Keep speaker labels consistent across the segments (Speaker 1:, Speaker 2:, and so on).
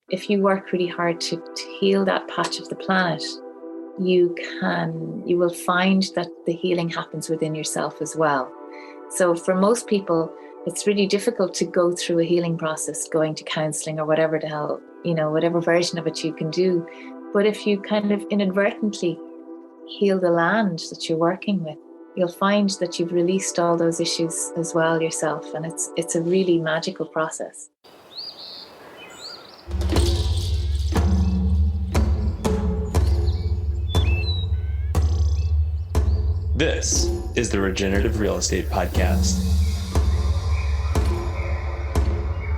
Speaker 1: if you work really hard to heal that patch of the planet, you will find that the healing happens within yourself as well. So for most people, it's really difficult to go through a healing process, going to counseling or whatever the hell, whatever version of it you can do. But if you kind of inadvertently heal the land that you're working with, you'll find that you've released all those issues as well yourself. And it's a really magical process.
Speaker 2: This is the Regenerative Real Estate Podcast.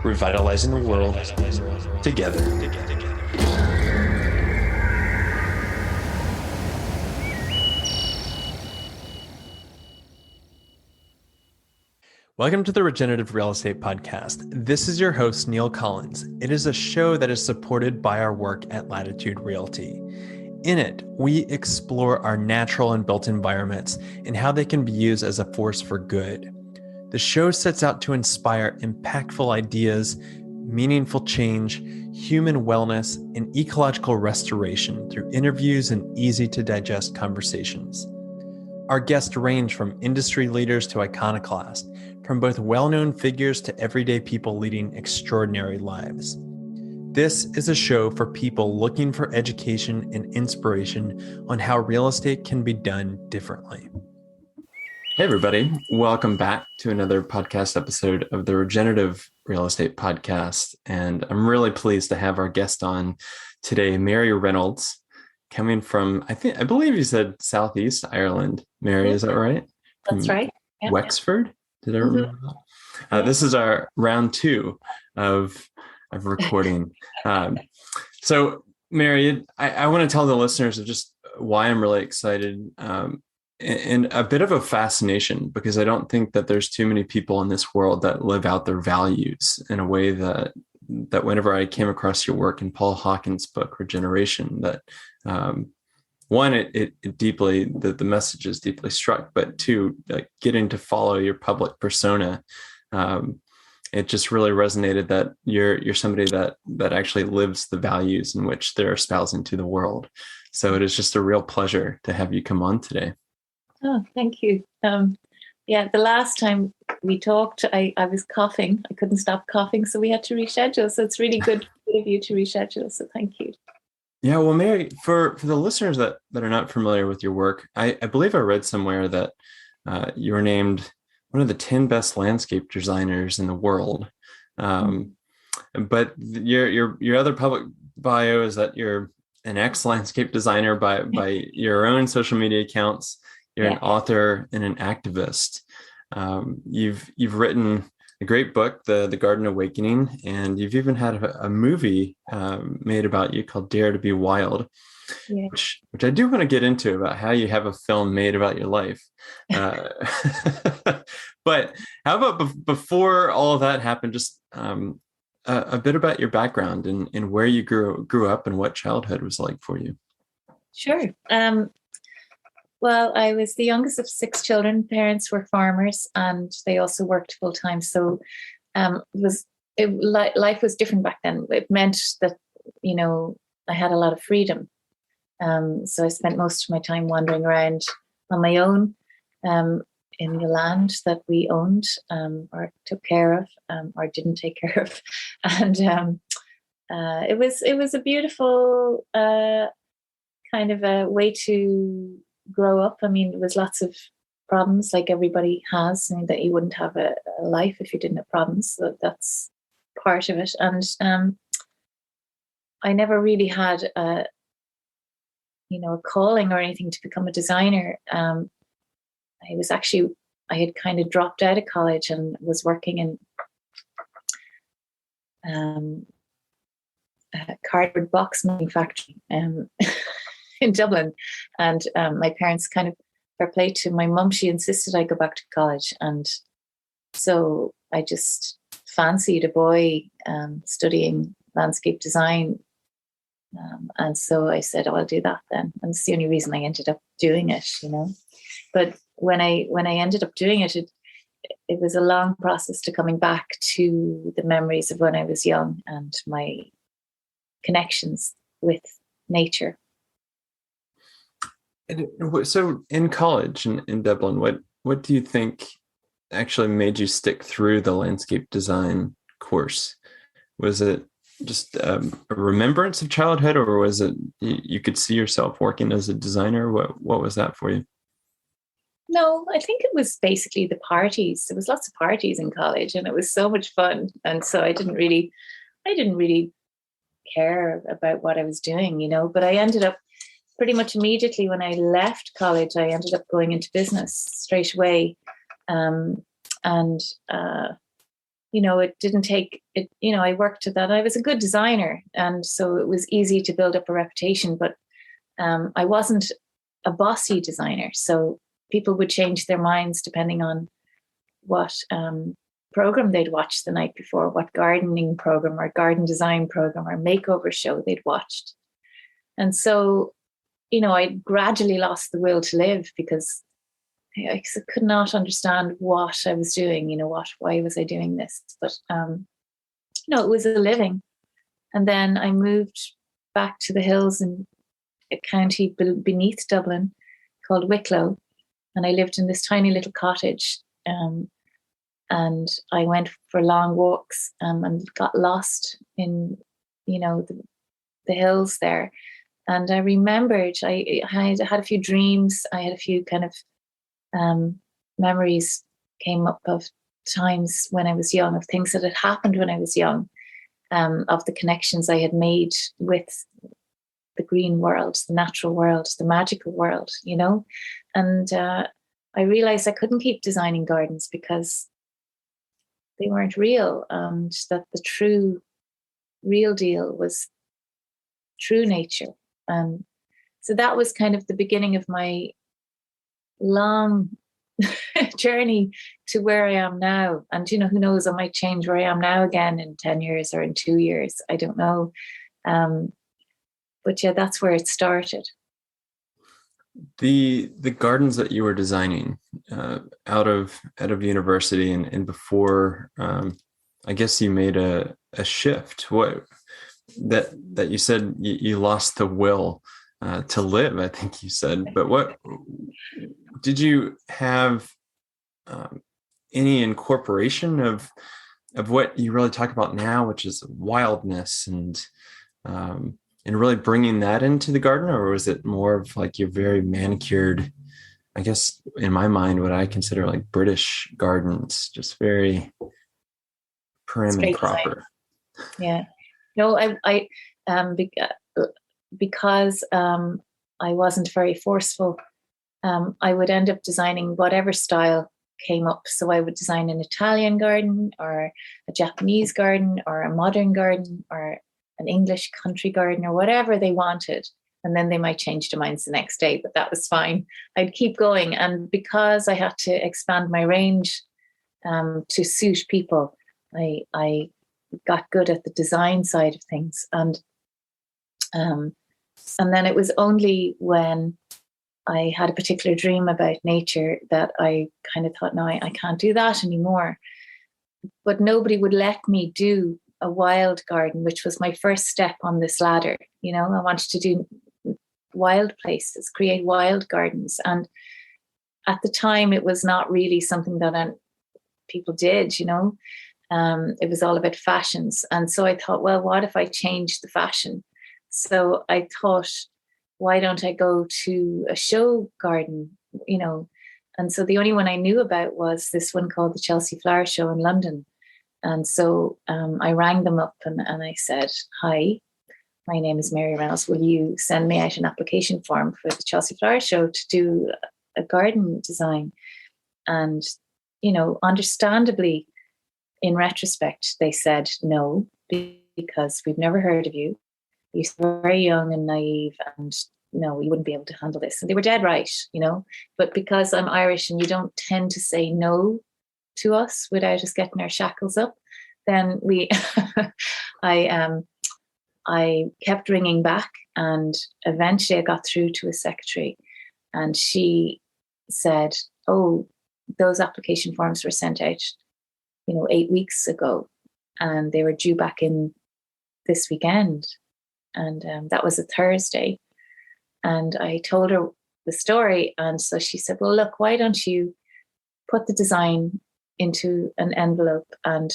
Speaker 2: Revitalizing the world together. Welcome to the Regenerative Real Estate Podcast. This is your host, Neil Collins. It is a show that is supported by our work at Latitude Realty. In it, we explore our natural and built environments and how they can be used as a force for good. The show sets out to inspire impactful ideas, meaningful change, human wellness, and ecological restoration through interviews and easy-to-digest conversations. Our guests range from industry leaders to iconoclasts, from both well-known figures to everyday people leading extraordinary lives. This is a show for people looking for education and inspiration on how real estate can be done differently. Hey, everybody. Welcome back to another podcast episode of the Regenerative Real Estate Podcast. And I'm really pleased to have our guest on today, Mary Reynolds, coming from, I believe you said Southeast Ireland. Mary, is that right?
Speaker 1: That's right.
Speaker 2: Yeah. Wexford? Did I remember that? This is our round two of recording. So Mary, I want to tell the listeners of just why I'm really excited and a bit of a fascination, because I don't think that there's too many people in this world that live out their values in a way that whenever I came across your work in Paul Hawkins' book, Regeneration, that one, it deeply, the message is deeply struck, but two, like getting to follow your public persona, it just really resonated that you're somebody that actually lives the values in which they're espousing to the world. So it is just a real pleasure to have you come on today.
Speaker 1: Oh, thank you. The last time we talked, I was coughing. I couldn't stop coughing, so we had to reschedule. So it's really good of you to reschedule. So thank you.
Speaker 2: Yeah, well, Mary, for the listeners that are not familiar with your work, I believe I read somewhere that you were named one of the 10 best landscape designers in the world. But your other public bio is that you're an ex-landscape designer by your own social media accounts. You're an author and an activist. You've written a great book, The Garden Awakening, and you've even had a movie made about you called Dare to Be Wild. Yeah. Which I do want to get into about how you have a film made about your life. But how about before all of that happened, just a bit about your background and where you grew up and what childhood was like for you?
Speaker 1: Sure. Well, I was the youngest of 6 children. Parents were farmers and they also worked full time. So life was different back then. It meant that, I had a lot of freedom. So I spent most of my time wandering around on my own in the land that we owned or took care of or didn't take care of. And it was a beautiful kind of a way to grow up. I mean, there was lots of problems like everybody has. I mean, that you wouldn't have a life if you didn't have problems. So that's part of it. And I never really had a calling or anything to become a designer. I had kind of dropped out of college and was working in a cardboard box manufacturing in Dublin. And my parents kind of, fair play to my mum, she insisted I go back to college. And so I just fancied a boy studying landscape design. And so I said, I'll do that then. And it's the only reason I ended up doing it, But when I ended up doing it, it was a long process to coming back to the memories of when I was young and my connections with nature.
Speaker 2: So in college in Dublin, what do you think actually made you stick through the landscape design course? Was it just a remembrance of childhood, or was it you could see yourself working as a designer? What was that for you?
Speaker 1: No, I think it was basically the parties. There was lots of parties in college, and it was so much fun. And so I didn't really care about what I was doing, but I ended up pretty much immediately when I left college, I ended up going into business straight away. And it didn't take it, I worked at that. I was a good designer. And so it was easy to build up a reputation, but I wasn't a bossy designer. So people would change their minds depending on what program they'd watched the night before, what gardening program or garden design program or makeover show they'd watched. And so, I gradually lost the will to live because I could not understand what I was doing, why was I doing this? But, it was a living. And then I moved back to the hills in a county beneath Dublin called Wicklow. And I lived in this tiny little cottage. And I went for long walks and got lost in, the hills there. And I remembered I had a few dreams. I had a few kind of memories came up of times when I was young, of things that had happened when I was young, of the connections I had made with the green world, the natural world, the magical world, And I realized I couldn't keep designing gardens because they weren't real, and that the real deal was true nature. So that was kind of the beginning of my long journey to where I am now. And, who knows, I might change where I am now again in 10 years or in 2 years. I don't know. But yeah, that's where it started.
Speaker 2: The gardens that you were designing out of university and before, I guess you made a shift. What that you said you lost the will to live, I think you said. But what did you have any incorporation of what you really talk about now, which is wildness and really bringing that into the garden? Or was it more of like your very manicured, I guess in my mind, what I consider like British gardens, just very prim and proper?
Speaker 1: Yeah. No, I because I wasn't very forceful, I would end up designing whatever style came up. So I would design an Italian garden or a Japanese garden or a modern garden or an English country garden or whatever they wanted. And then they might change their minds the next day, but that was fine. I'd keep going. And because I had to expand my range to suit people, I got good at the design side of things. And then it was only when I had a particular dream about nature that I kind of thought, no, I can't do that anymore. But nobody would let me do a wild garden, which was my first step on this ladder. I wanted to do wild places, create wild gardens. And at the time, it was not really something that people did, It was all about fashions. And so I thought, well, what if I change the fashion? So I thought, why don't I go to a show garden, And so the only one I knew about was this one called the Chelsea Flower Show in London. And so I rang them up and I said, hi, my name is Mary Reynolds. Will you send me out an application form for the Chelsea Flower Show to do a garden design? And, understandably, in retrospect, they said no, because we've never heard of you. You're very young and naive, and no, you wouldn't be able to handle this. And they were dead right, But because I'm Irish and you don't tend to say no to us without us getting our shackles up, then I kept ringing back, and eventually I got through to a secretary, and she said, oh, those application forms were sent out, 8 weeks ago, and they were due back in this weekend. And that was a Thursday. And I told her the story. And so she said, well, look, why don't you put the design into an envelope and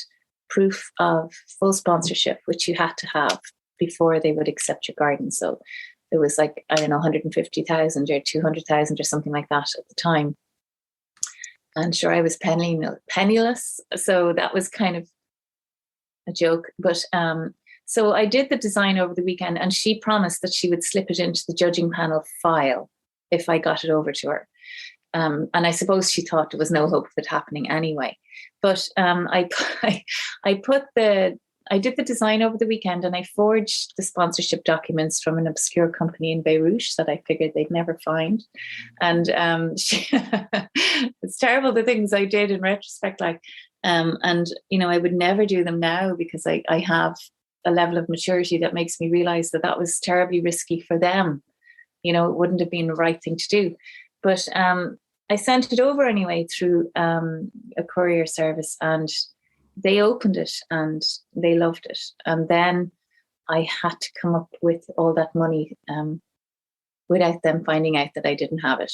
Speaker 1: proof of full sponsorship, which you had to have before they would accept your garden. So it was like, I don't know, 150,000 or 200,000 or something like that at the time. And sure, I was penniless. So that was kind of a joke. But so I did the design over the weekend, and she promised that she would slip it into the judging panel file if I got it over to her. And I suppose she thought there was no hope of it happening anyway. But I did the design over the weekend, and I forged the sponsorship documents from an obscure company in Beirut that I figured they'd never find. And it's terrible the things I did in retrospect. And I would never do them now because I have a level of maturity that makes me realize that was terribly risky for them. It wouldn't have been the right thing to do. But I sent it over anyway through a courier service, and they opened it and they loved it. And then I had to come up with all that money without them finding out that I didn't have it.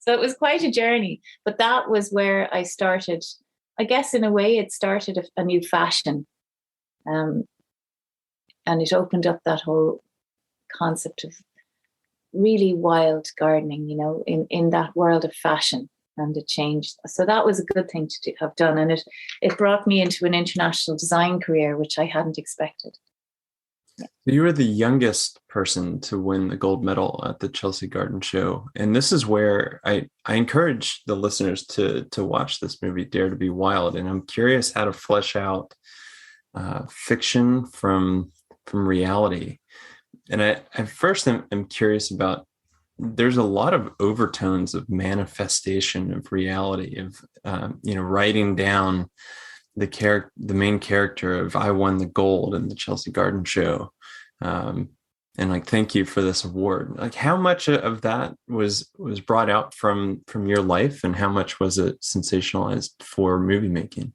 Speaker 1: So it was quite a journey, but that was where I started. I guess in a way it started a new fashion. And it opened up that whole concept of really wild gardening, in that world of fashion, and it changed. So that was a good thing to have done. And it brought me into an international design career, which I hadn't expected.
Speaker 2: Yeah. You were the youngest person to win the gold medal at the Chelsea Garden Show. And this is where I encourage the listeners to watch this movie, Dare to Be Wild. And I'm curious how to flesh out fiction from reality. And I first am curious about, there's a lot of overtones of manifestation of reality, of writing down the main character of I won the gold in the Chelsea Garden Show, and thank you for this award. How much of that was brought out from your life, and how much was it sensationalized for movie making?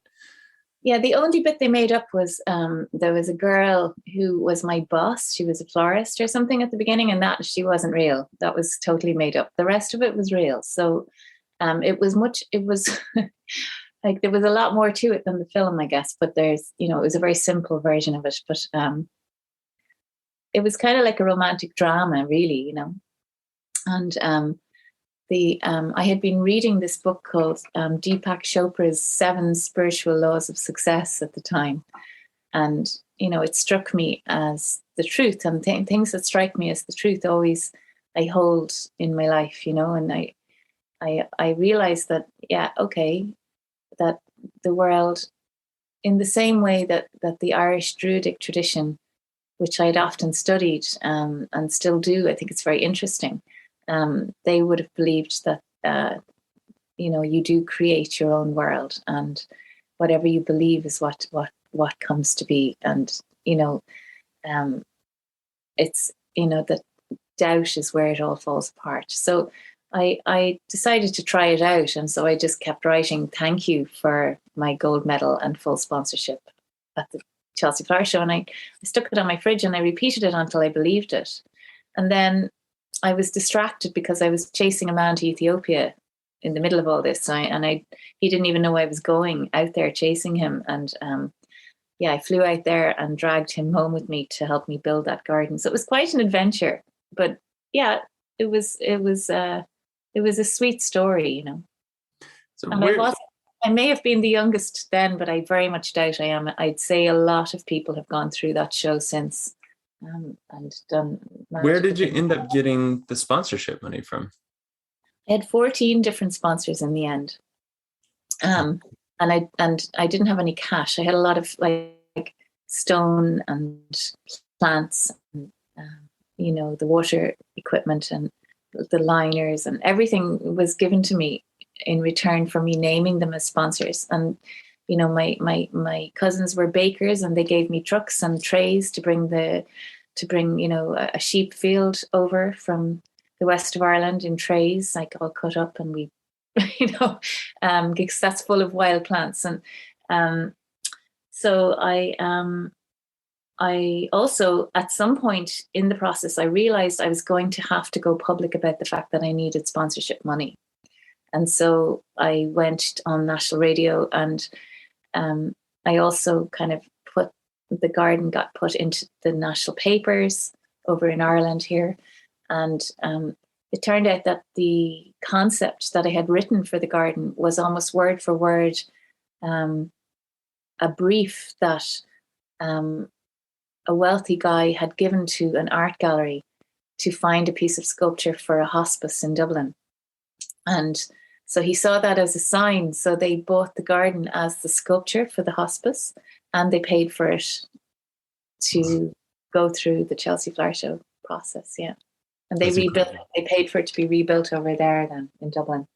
Speaker 1: Yeah, the only bit they made up was there was a girl who was my boss. She was a florist or something at the beginning, and that she wasn't real. That was totally made up. The rest of it was real. So it was like there was a lot more to it than the film, I guess. But there's, it was a very simple version of it. But it was kind of like a romantic drama, really, And I had been reading this book called Deepak Chopra's 7 Spiritual Laws of Success at the time. And, it struck me as the truth, and things that strike me as the truth always I hold in my life, and I realized that, that the world, in the same way that the Irish Druidic tradition, which I'd often studied and still do, I think it's very interesting. They would have believed that, you do create your own world, and whatever you believe is what comes to be. And, it's, that doubt is where it all falls apart. So I decided to try it out. And so I just kept writing, thank you for my gold medal and full sponsorship at the Chelsea Flower Show. And I stuck it on my fridge and I repeated it until I believed it. And then I was distracted because I was chasing a man to Ethiopia in the middle of all this. He didn't even know I was going out there chasing him. And I flew out there and dragged him home with me to help me build that garden. So it was quite an adventure. But yeah, it was a sweet story, So and I may have been the youngest then, but I very much doubt I am. I'd say a lot of people have gone through that show since. And done.
Speaker 2: Where did you end up getting the sponsorship money from?
Speaker 1: I had 14 different sponsors in the end, and I didn't have any cash. I had a lot of like stone and plants, and the water equipment and the liners, and everything was given to me in return for me naming them as sponsors. And my cousins were bakers, and they gave me trucks and trays to bring a sheep field over from the west of Ireland in trays, like all cut up, and we, because that's full of wild plants. And so I also, at some point in the process, I realized I was going to have to go public about the fact that I needed sponsorship money. And so I went on national radio, and I also kind of the garden got put into the national papers over in Ireland here. And it turned out that the concept that I had written for the garden was almost word for word a brief that a wealthy guy had given to an art gallery to find a piece of sculpture for a hospice in Dublin. And so he saw that as a sign. So they bought the garden as the sculpture for the hospice, and they paid for it to go through the Chelsea Flower Show process. Yeah. And they rebuilt it. They paid for it to be rebuilt over there then in Dublin.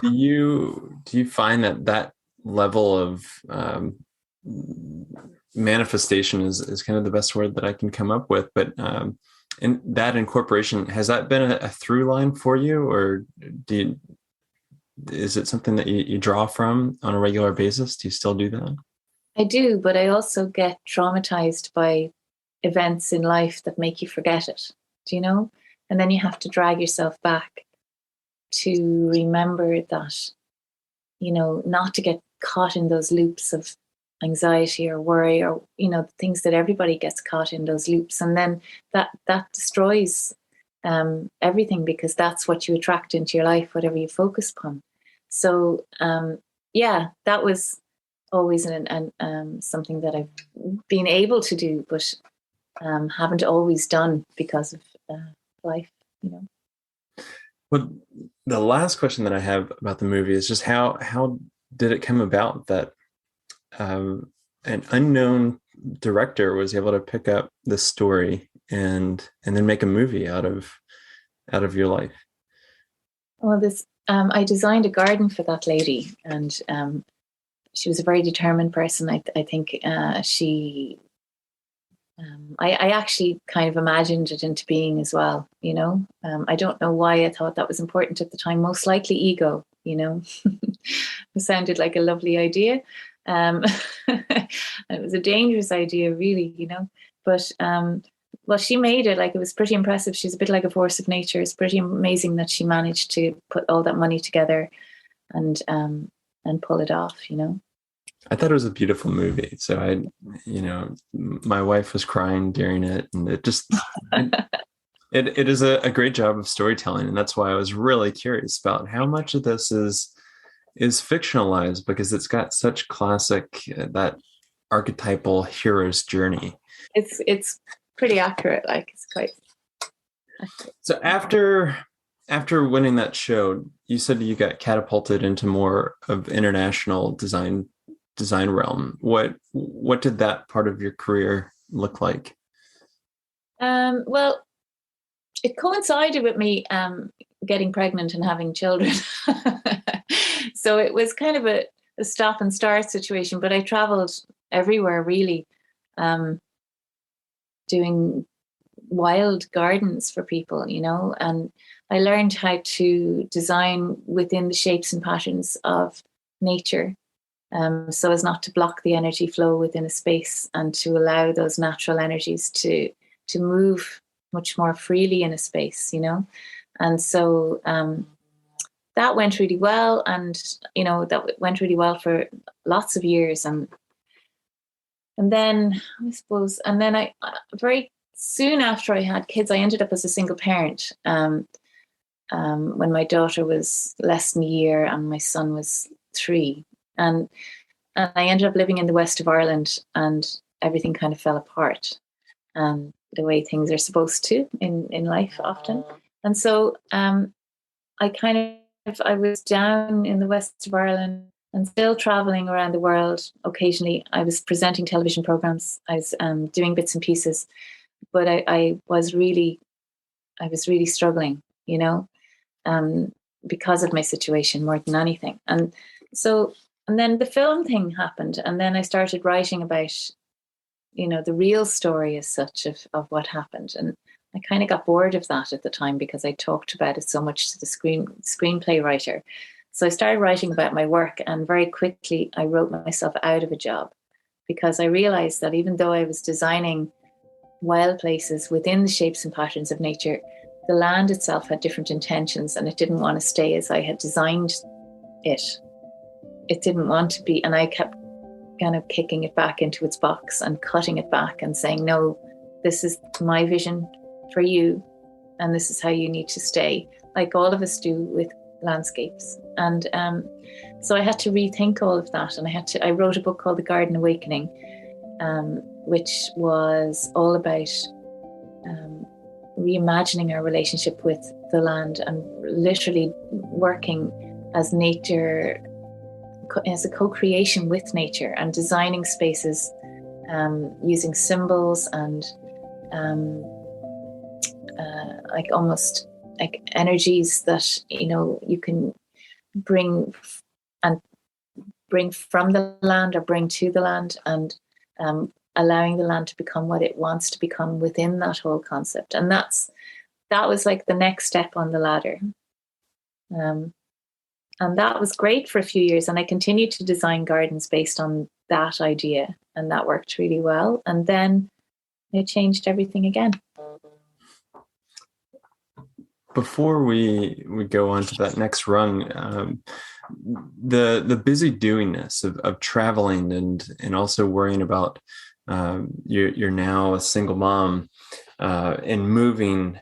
Speaker 2: Do you find that level of manifestation is kind of the best word that I can come up with, but and that incorporation, has that been a through line for you, or is it something that you draw from on a regular basis? Do you still do that?
Speaker 1: I do, but I also get traumatized by events in life that make you forget it, do you know? And then you have to drag yourself back to remember that, you know, not to get caught in those loops of anxiety or worry, or, you know, things that everybody gets caught in, those loops. And then that destroys everything, because that's what you attract into your life, whatever you focus upon. So, yeah, that was always something that I've been able to do, but haven't always done because of life, you know.
Speaker 2: Well, the last question that I have about the movie is just how did it come about that an unknown director was able to pick up this story and then make a movie out of your life?
Speaker 1: Well, I designed a garden for that lady, and she was a very determined person. I think she. I actually kind of imagined it into being as well, you know. I don't know why I thought that was important at the time. Most likely ego, you know. It sounded like a lovely idea. It was a dangerous idea, really, you know. But well, she made it. Like, it was pretty impressive. She's a bit like a force of nature. It's pretty amazing that she managed to put all that money together and pull it off, you know.
Speaker 2: I thought it was a beautiful movie. So my wife was crying during it, and it just, it is a great job of storytelling. And that's why I was really curious about how much of this is fictionalized, because it's got such classic, that archetypal hero's journey.
Speaker 1: It's pretty accurate. Like, it's quite accurate.
Speaker 2: So after winning that show, you said you got catapulted into more of international design realm. What did that part of your career look like?
Speaker 1: Well, it coincided with me getting pregnant and having children. So it was kind of a stop and start situation, but I traveled everywhere, really, doing wild gardens for people, you know, and I learned how to design within the shapes and patterns of nature, so as not to block the energy flow within a space, and to allow those natural energies to move much more freely in a space, you know. And so that went really well, and you know, that went really well for lots of years, and then I suppose, and then I very soon after I had kids, I ended up as a single parent. When my daughter was less than a year and my son was 3. And I ended up living in the west of Ireland, and everything kind of fell apart, the way things are supposed to in life often. And so I was down in the west of Ireland and still traveling around the world. Occasionally I was presenting television programs. I was doing bits and pieces, but I was really struggling, you know, because of my situation more than anything. And then the film thing happened, and then I started writing about, you know, the real story as such of what happened. And I kind of got bored of that at the time, because I talked about it so much to the screenplay writer. So I started writing about my work, and very quickly I wrote myself out of a job. because I realized that even though I was designing wild places within the shapes and patterns of nature, the land itself had different intentions, and it didn't want to stay as I had designed it. It didn't want to be, and I kept kind of kicking it back into its box and cutting it back and saying, no, this is my vision for you, and this is how you need to stay, like all of us do with landscapes. And so I had to rethink all of that, and I wrote a book called The Garden Awakening, which was all about reimagining our relationship with the land and literally working as nature, as a co-creation with nature, and designing spaces using symbols and like almost like energies that, you know, you can bring from the land or bring to the land, and allowing the land to become what it wants to become within that whole concept. And that was like the next step on the ladder. And that was great for a few years. And I continued to design gardens based on that idea. And that worked really well. And then it changed everything again.
Speaker 2: Before we go on to that next rung, the busy doingness of traveling and also worrying about you're now a single mom and moving,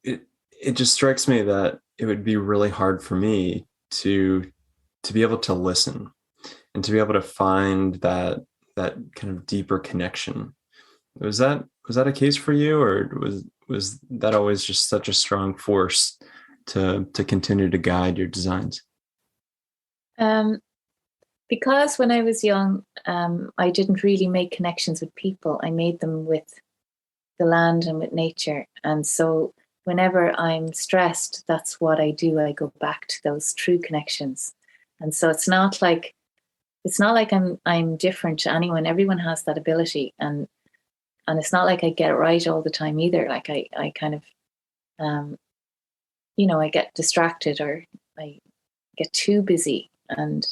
Speaker 2: it just strikes me that it would be really hard for me to be able to listen and to be able to find that kind of deeper connection. Was that a case for you, or was that always just such a strong force to continue to guide your designs?
Speaker 1: Because when I was young, I didn't really make connections with people. I made them with the land and with nature. And so whenever I'm stressed, that's what I do. I go back to those true connections. And so it's not like I'm different to anyone. Everyone has that ability. And it's not like I get it right all the time either. Like I kind of, I get distracted, or I get too busy. And,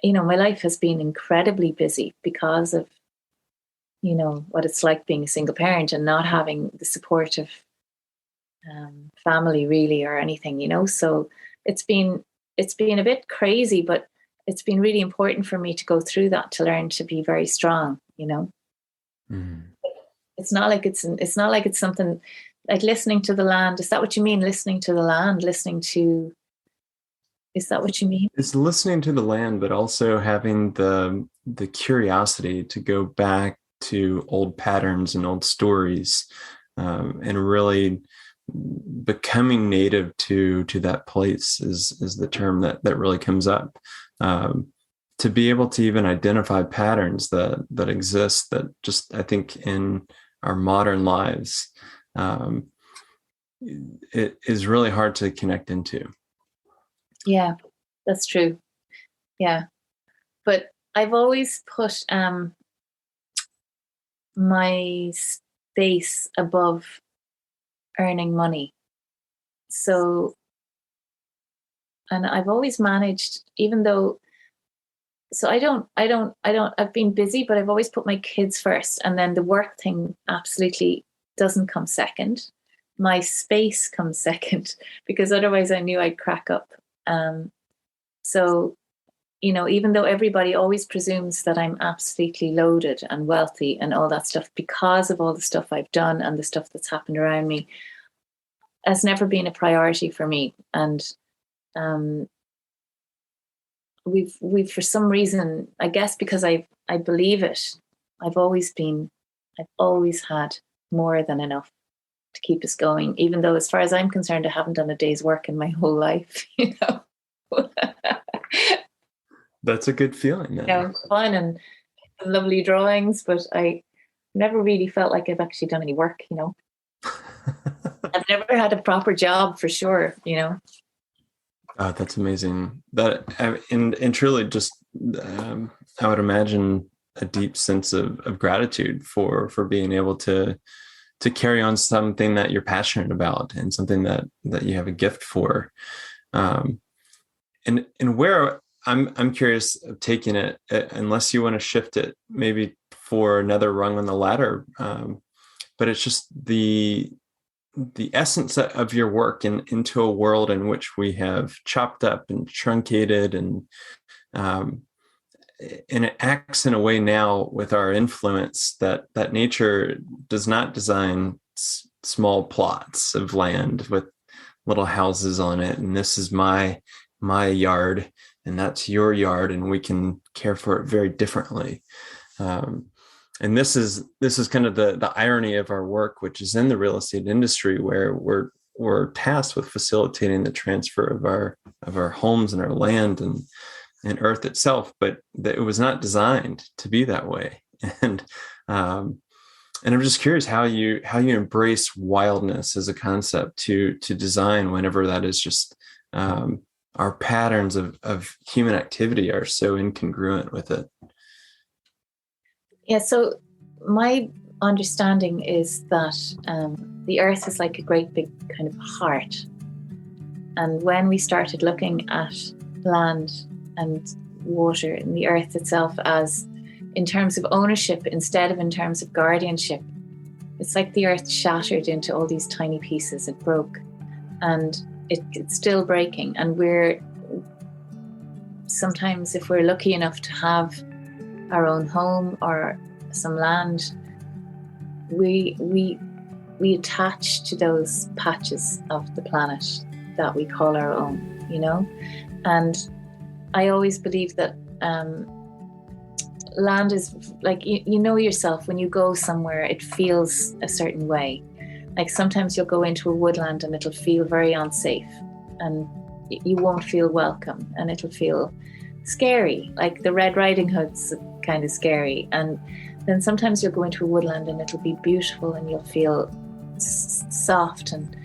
Speaker 1: my life has been incredibly busy because of, what it's like being a single parent and not having the support of family really, or anything, So it's been a bit crazy, but it's been really important for me to go through that, to learn to be very strong, Mm. It's not like it's something like listening to the land. Is that what you mean? Listening to the land, is that what you mean?
Speaker 2: It's listening to the land, but also having the curiosity to go back to old patterns and old stories, and really becoming native to that place is the term that really comes up. To be able to even identify patterns that exist, that just, I think, in our modern lives, it is really hard to connect into.
Speaker 1: Yeah, that's true. Yeah. But I've always put my space above earning money. So, and I've always managed, even though, so I've been busy, but I've always put my kids first. And then the work thing absolutely doesn't come second. My space comes second, because otherwise I knew I'd crack up. So, even though everybody always presumes that I'm absolutely loaded and wealthy and all that stuff because of all the stuff I've done and the stuff that's happened around me, has never been a priority for me. And we've for some reason, I guess because I believe it, I've always had more than enough to keep us going, even though, as far as I'm concerned, I haven't done a day's work in my whole life,
Speaker 2: That's a good feeling.
Speaker 1: Fun and lovely drawings, but I never really felt like I've actually done any work, I've never had a proper job, for sure,
Speaker 2: Oh, that's amazing. That and truly, just I would imagine a deep sense of gratitude for being able to carry on something that you're passionate about and something that you have a gift for. And where I'm curious of taking it, unless you want to shift it maybe for another rung on the ladder. But it's just the essence of your work into a world in which we have chopped up and truncated, um, and it acts in a way now with our influence that nature does not design small plots of land with little houses on it, and this is my yard and that's your yard, and we can care for it very differently. And this is kind of the irony of our work, which is in the real estate industry, where we're tasked with facilitating the transfer of our homes and our land and earth itself, but that it was not designed to be that way. And I'm just curious how you embrace wildness as a concept to design, whenever that is just our patterns of human activity are so incongruent with it.
Speaker 1: Yeah, so my understanding is that the earth is like a great big kind of heart. And when we started looking at land and water and the earth itself as in terms of ownership instead of in terms of guardianship, it's like the earth shattered into all these tiny pieces. It broke, and it's still breaking. And we're sometimes, if we're lucky enough to have our own home or some land, we attach to those patches of the planet that we call our own, you know. And I always believe that land is like, you know yourself, when you go somewhere, it feels a certain way. Like sometimes you'll go into a woodland and it'll feel very unsafe, and you won't feel welcome, and it'll feel scary, like the Red Riding Hood's kind of scary. And then sometimes you'll go into a woodland and it'll be beautiful, and you'll feel soft, and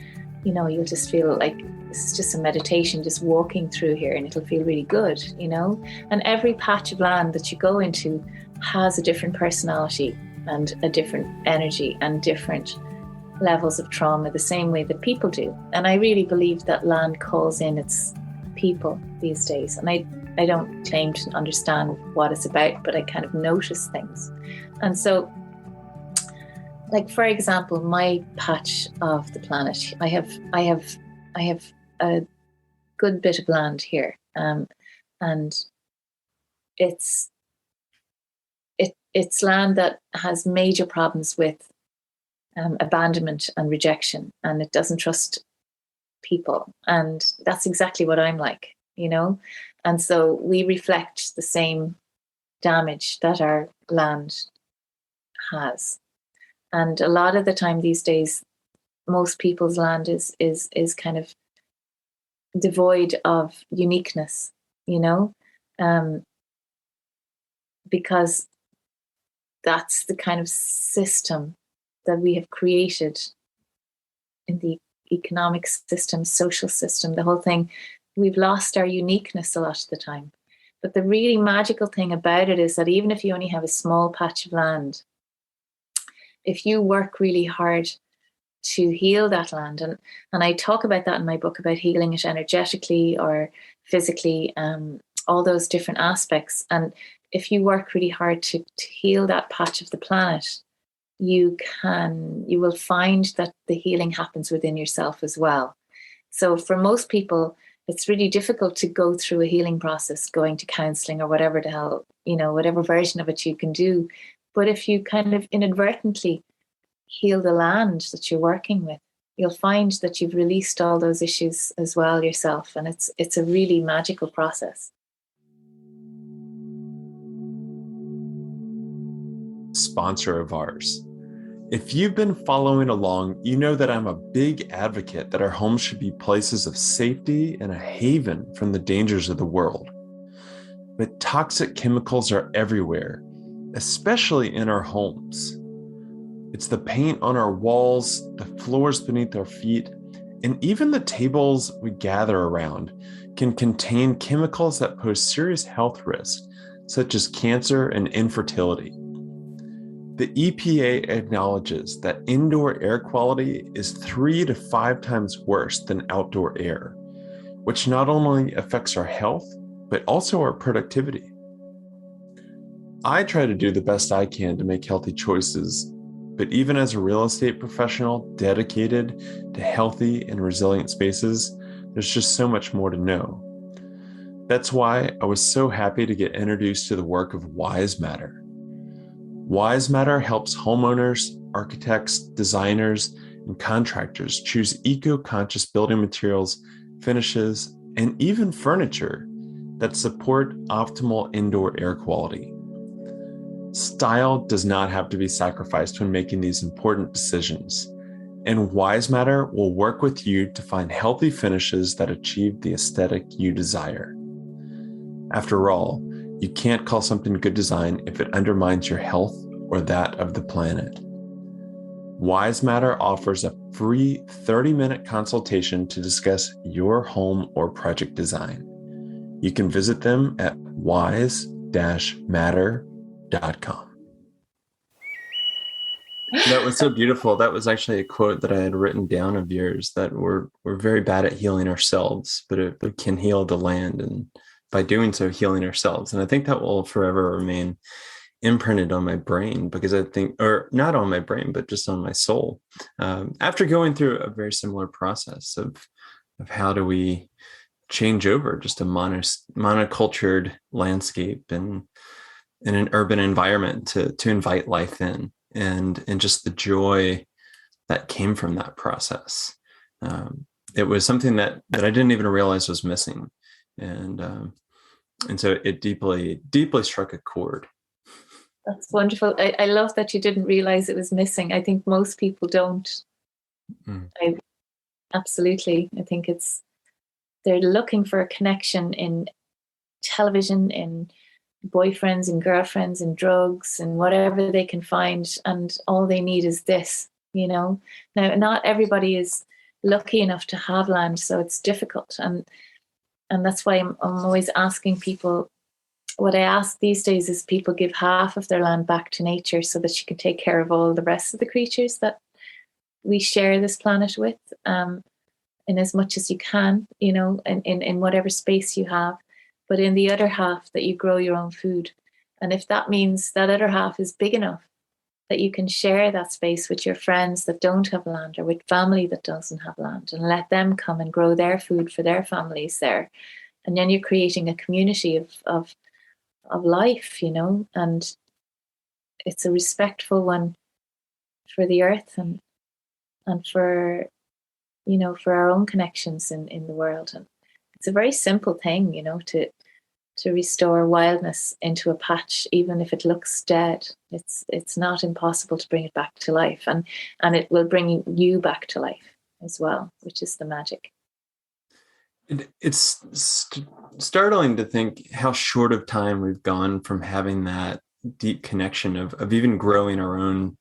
Speaker 1: you know, you'll just feel like this is just a meditation, just walking through here, and it'll feel really good, you know. And every patch of land that you go into has a different personality and a different energy and different levels of trauma, the same way that people do. And I really believe that land calls in its people these days. And I don't claim to understand what it's about, but I kind of notice things. And so, like, for example, my patch of the planet, I have a good bit of land here, and it's land that has major problems with abandonment and rejection, and it doesn't trust people, and that's exactly what I'm like, you know. And so we reflect the same damage that our land has. And a lot of the time these days, most people's land is kind of devoid of uniqueness, you know, because that's the kind of system that we have created in the economic system, social system, the whole thing. We've lost our uniqueness a lot of the time. But the really magical thing about it is that even if you only have a small patch of land, if you work really hard to heal that land, and I talk about that in my book, about healing it energetically or physically, all those different aspects. And if you work really hard to heal that patch of the planet, you will find that the healing happens within yourself as well. So for most people, it's really difficult to go through a healing process, going to counseling or whatever the hell, you know, whatever version of it you can do. But if you kind of inadvertently heal the land that you're working with, you'll find that you've released all those issues as well yourself. And it's a really magical process.
Speaker 2: Sponsor of ours. If you've been following along, you know that I'm a big advocate that our homes should be places of safety and a haven from the dangers of the world. But toxic chemicals are everywhere, especially in our homes. It's the paint on our walls, the floors beneath our feet, and even the tables we gather around can contain chemicals that pose serious health risks, such as cancer and infertility. The EPA acknowledges that indoor air quality is 3 to 5 times worse than outdoor air, which not only affects our health, but also our productivity. I try to do the best I can to make healthy choices, but even as a real estate professional dedicated to healthy and resilient spaces, there's just so much more to know. That's why I was so happy to get introduced to the work of Wise Matter. Wise Matter helps homeowners, architects, designers, and contractors choose eco-conscious building materials, finishes, and even furniture that support optimal indoor air quality. Style does not have to be sacrificed when making these important decisions, and Wise Matter will work with you to find healthy finishes that achieve the aesthetic you desire. After all, you can't call something good design if it undermines your health or that of the planet. Wise Matter offers a free 30-minute consultation to discuss your home or project design. You can visit them at wise-matter.com. That was so beautiful. That was actually a quote that I had written down of yours, that we're very bad at healing ourselves, but it can heal the land, and by doing so, healing ourselves. And I think that will forever remain imprinted on my brain, because I think, or not on my brain, but just on my soul. After going through a very similar process of how do we change over just a monocultured landscape and in an urban environment to invite life in, and just the joy that came from that process. It was something that I didn't even realize was missing. And so it deeply struck a chord.
Speaker 1: That's wonderful. I love that you didn't realize it was missing. I think most people don't. Absolutely. I think they're looking for a connection in television, in boyfriends and girlfriends and drugs and whatever they can find. And all they need is this, Now, not everybody is lucky enough to have land, so it's difficult. And that's why I'm always asking people, what I ask these days is people give half of their land back to nature so that she can take care of all the rest of the creatures that we share this planet with, in as much as you can, in whatever space you have. But in the other half, that you grow your own food. And if that means that other half is big enough that you can share that space with your friends that don't have land, or with family that doesn't have land, and let them come and grow their food for their families there. And then you're creating a community of life, and it's a respectful one for the earth and for, for our own connections in the world. And it's a very simple thing, to restore wildness into a patch, even if it looks dead. It's not impossible to bring it back to life, and it will bring you back to life as well, which is the magic.
Speaker 2: It's startling to think how short of time we've gone from having that deep connection of even growing our own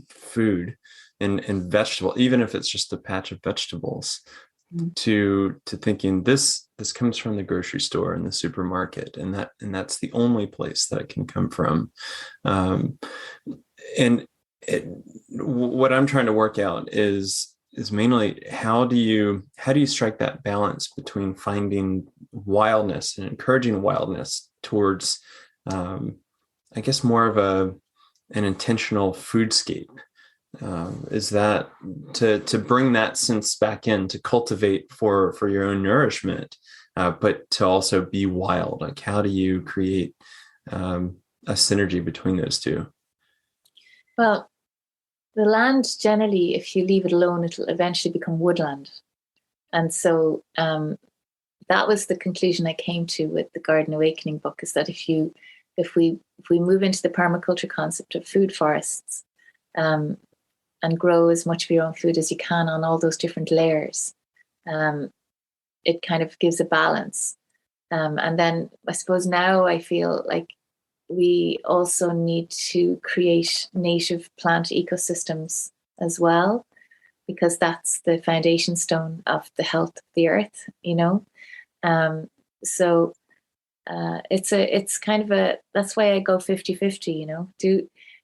Speaker 2: food and vegetable, even if it's just a patch of vegetables, to thinking this comes from the grocery store and the supermarket, and that's the only place that it can come from. What I'm trying to work out is mainly how do you strike that balance between finding wildness and encouraging wildness towards, I guess, more of an intentional foodscape. Is that to bring that sense back in, to cultivate for your own nourishment, but to also be wild? Like, how do you create a synergy between those two?
Speaker 1: Well, the land, generally, if you leave it alone, it'll eventually become woodland. And so that was the conclusion I came to with the Garden Awakening book, is that if we move into the permaculture concept of food forests, and grow as much of your own food as you can on all those different layers, it kind of gives a balance. And then I suppose now I feel like we also need to create native plant ecosystems as well, because that's the foundation stone of the health of the earth, So it's kind of that's why I go 50-50,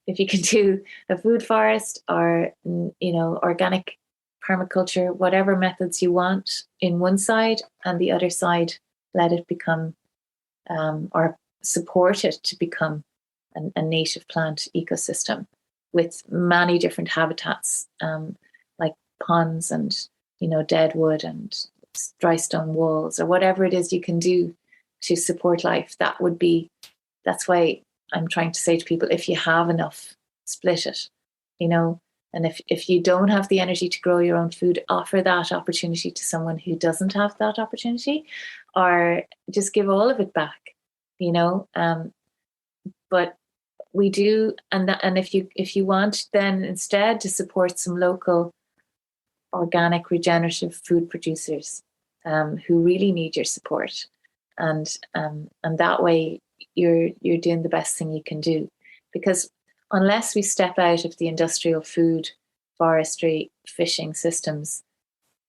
Speaker 1: if you can do a food forest or, organic permaculture, whatever methods you want in one side, and the other side, let it become or support it to become a native plant ecosystem with many different habitats, like ponds and, dead wood and dry stone walls, or whatever it is you can do to support life. That's why I'm trying to say to people, if you have enough, split it, and if you don't have the energy to grow your own food, offer that opportunity to someone who doesn't have that opportunity, or just give all of it back, but we do, and if you want then instead to support some local organic regenerative food producers who really need your support, and that way you're doing the best thing you can do, because unless we step out of the industrial food, forestry, fishing systems,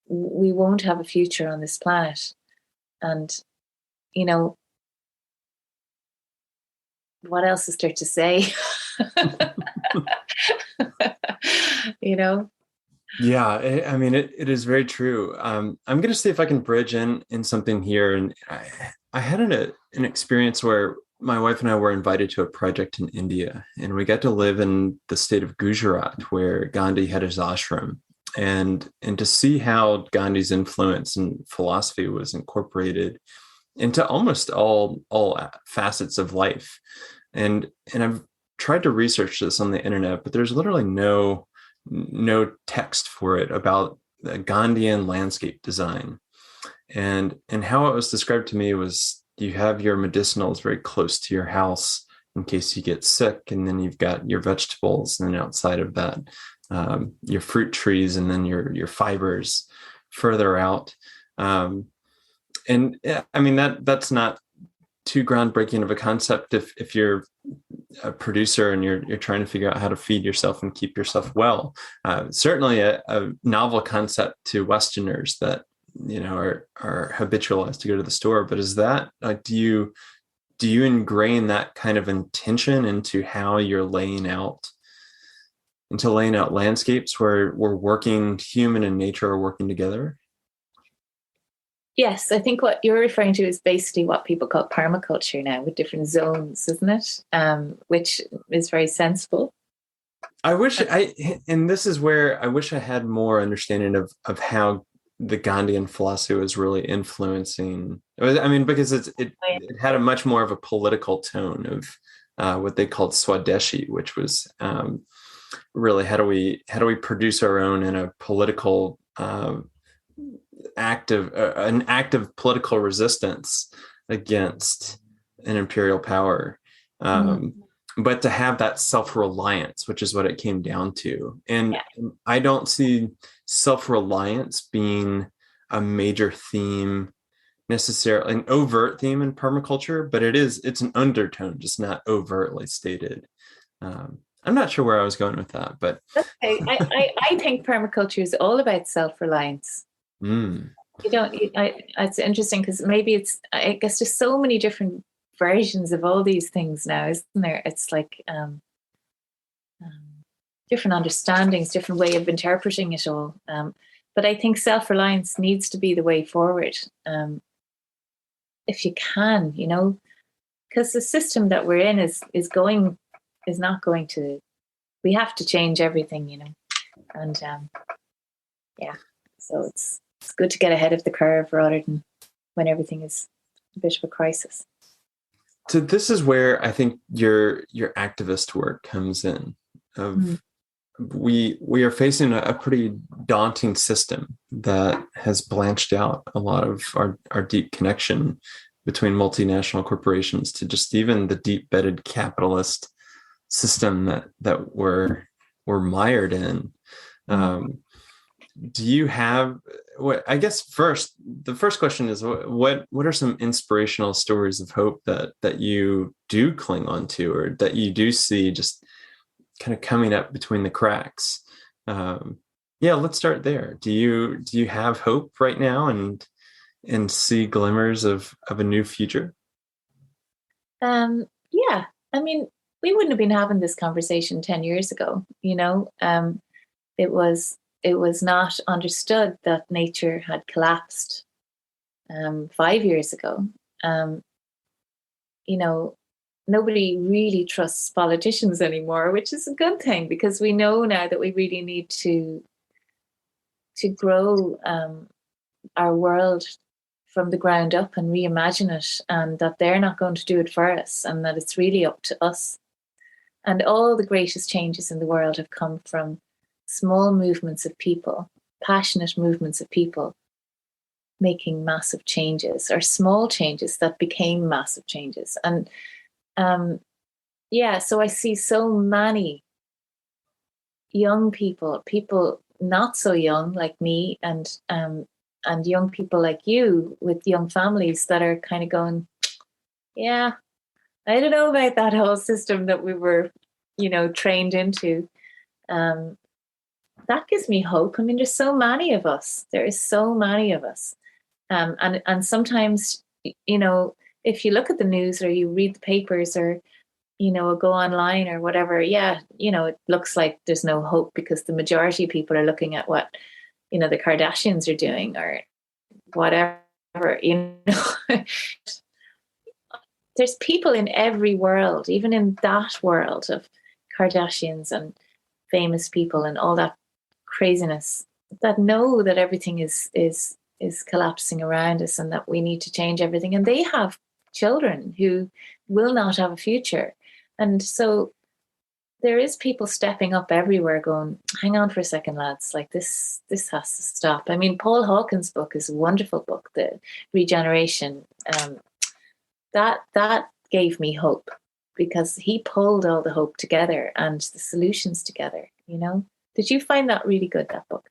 Speaker 1: we won't have a future on this planet. And what else is there to say?
Speaker 2: Yeah, I mean, it is very true. I'm going to see if I can bridge in something here. And I had an experience where my wife and I were invited to a project in India, and we got to live in the state of Gujarat, where Gandhi had his ashram, and to see how Gandhi's influence and philosophy was incorporated into almost all facets of life. And I've tried to research this on the internet, but there's literally no text for it about the Gandhian landscape design. And how it was described to me was, you have your medicinals very close to your house in case you get sick, and then you've got your vegetables, and then outside of that, your fruit trees, and then your fibers further out. And I mean, that's not too groundbreaking of a concept if you're a producer and you're trying to figure out how to feed yourself and keep yourself well. Certainly a novel concept to Westerners that are habitualized to go to the store. But is that do you ingrain that kind of intention into how you're laying out landscapes where we're working, human and nature are working together?
Speaker 1: Yes, I think what you're referring to is basically what people call permaculture now, with different zones, isn't it? Which is very sensible.
Speaker 2: And this is where I wish I had more understanding of how the Gandhian philosophy was really influencing. I mean, because it had a much more of a political tone of what they called Swadeshi, which was really how do we produce our own in a political an active political resistance against an imperial power. But to have that self-reliance, which is what it came down to. And I don't see self-reliance being a major theme necessarily, an overt theme in permaculture, but it's an undertone, just not overtly stated. I'm not sure where I was going with that, but
Speaker 1: okay. I think permaculture is all about self-reliance. It's interesting because maybe I guess there's so many different versions of all these things now, isn't there? It's like different understandings, different way of interpreting it all. But I think self-reliance needs to be the way forward, if you can, because the system that we're in is not going to. We have to change everything, and so it's good to get ahead of the curve rather than when everything is a bit of a crisis.
Speaker 2: So this is where I think your activist work comes in. We are facing a pretty daunting system that has blanched out a lot of our deep connection between multinational corporations to just even the deep bedded capitalist system that we're mired in. Do you have I guess the first question is what are some inspirational stories of hope that you do cling on to, or that you do see just kind of coming up between the cracks? Let's start there. Do you have hope right now and see glimmers of a new future?
Speaker 1: I mean, we wouldn't have been having this conversation 10 years ago. It was not understood that nature had collapsed 5 years ago. nobody really trusts politicians anymore, which is a good thing, because we know now that we really need to grow our world from the ground up and reimagine it, and that they're not going to do it for us, and that it's really up to us. And all the greatest changes in the world have come from small movements of people, passionate movements of people making massive changes, or small changes that became massive changes. And so I see so many young people not so young like me, and young people like you with young families that are kind of going, yeah, I don't know about that whole system that we were, trained into. That gives me hope. I mean, there's so many of us. There is so many of us. And sometimes, if you look at the news or you read the papers, or, go online or whatever, it looks like there's no hope, because the majority of people are looking at what, the Kardashians are doing or whatever, There's people in every world, even in that world of Kardashians and famous people and all that craziness, that know that everything is collapsing around us, and that we need to change everything. And they have children who will not have a future. And so there is people stepping up everywhere going, hang on for a second, lads, like this has to stop. I mean, Paul Hawken's book is a wonderful book, The Regeneration. That gave me hope, because he pulled all the hope together and the solutions together. Did you find that really good, that book?